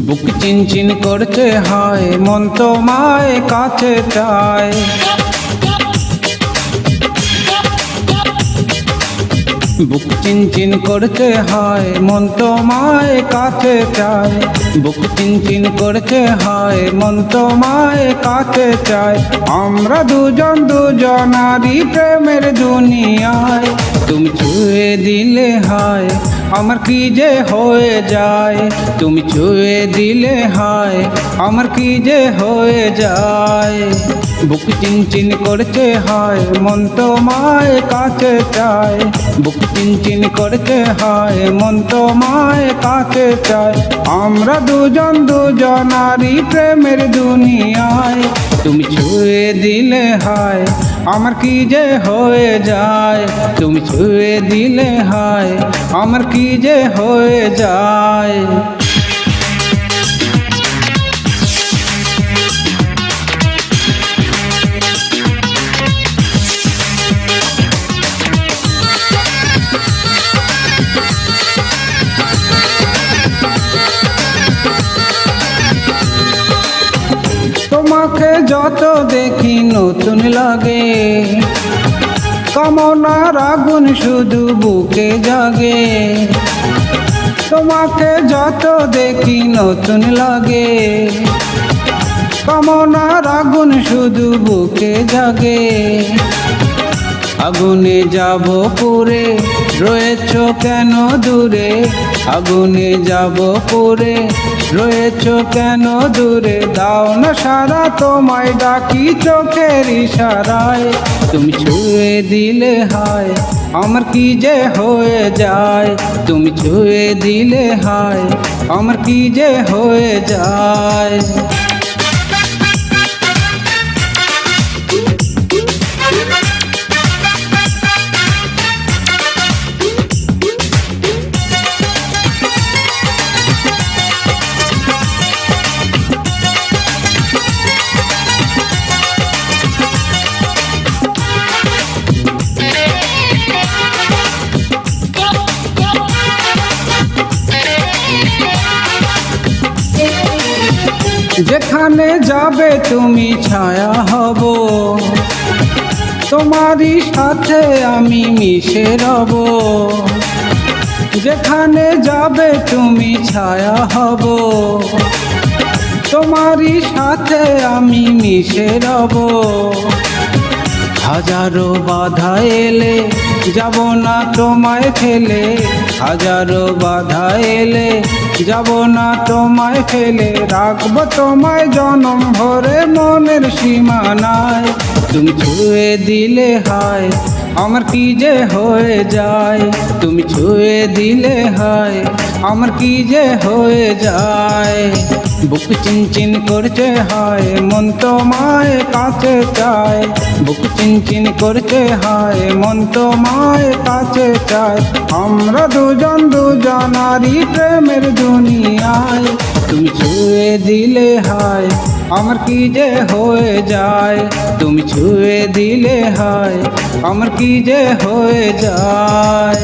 বুক চিনচিন করছে হায়, মন তোমায় কাছে চায়। বুক চিনচিন করছে হায়, মন তোমায় কাছে চায়। বুক চিনচিন করছে হায়, মন তোমায় কাছে চায়। আমরা দুজন দুজনারই প্রেমের দুনিয়ায়। তুমি ছুঁয়ে দিলে হায়, আমার কি যে হয়ে যায়। তুমি ছুঁয়ে দিলে হায়, আমার কি যে হয়ে যায়। বুক চিনচিন করছে হায়, মন তোমায় কাছে চায়। বুক চিনচিন করছে হায়, মন তোমায় কাছে চায়। আমরা দুজন দুজনারই প্রেমের দুনিয়ায়। তুমি ছুঁয়ে দিলে হায়, আমার কি যে হয়ে যায়। তুমি ছুঁয়ে দিলে হায়, আমার কি যে হয়ে যায়। তোমাকে যত দেখি নতুন লাগে, কামনার আগুন শুধু বুকে জাগে। তোমাকে যত দেখি নতুন লাগে, কামনার আগুন শুধু বুকে জাগে। আগুনে যাব পুরে, রয়েছ কেন দূরে। আগুনে যাব পুরে, রয়েছ কেন দূরে। দাও না সারা, তোমায় ডাকি চোখের ইশারায়। তুমি ছুঁয়ে দিলে হায়, আমার কি যে হয়ে যায়। তুমি ছুঁয়ে দিলে হায়, আমার কি যে হয়ে যায়। যেখানে যাবে তুমি ছায়া হব, তোমারই সাথে আমি মিশে রব। যেখানে যাবে তুমি ছায়া হব, তোমারই সাথে আমি মিশে রব। হাজারো বাধা এলে যাব না তোমায় ফেলে। হাজারো বাধা এলে যাব না তোমায় ফেলে। রাখবো তোমায় জনম ভরে মনের সীমানায়। তুমি ছুঁয়ে দিলে হায়, আমার কি যে হয়ে যায়। তুমি ছুঁয়ে দিলে হায়, আমার কি যে হয়ে যায়। বুক চিনচিন করছে হায়, মন তোমায় কাছে চায়। বুক চিনচিন করছে হায়, মন তোমায় কাছে চায়। আমরা দুজন দুজনারই প্রেমের দুনিয়ায়। তুমি ছুঁয়ে দিলে হায়, আমার কি যে হয়ে যায়। তুমি ছুঁয়ে দিলে হায়, আমার কি যে হয়ে যায়।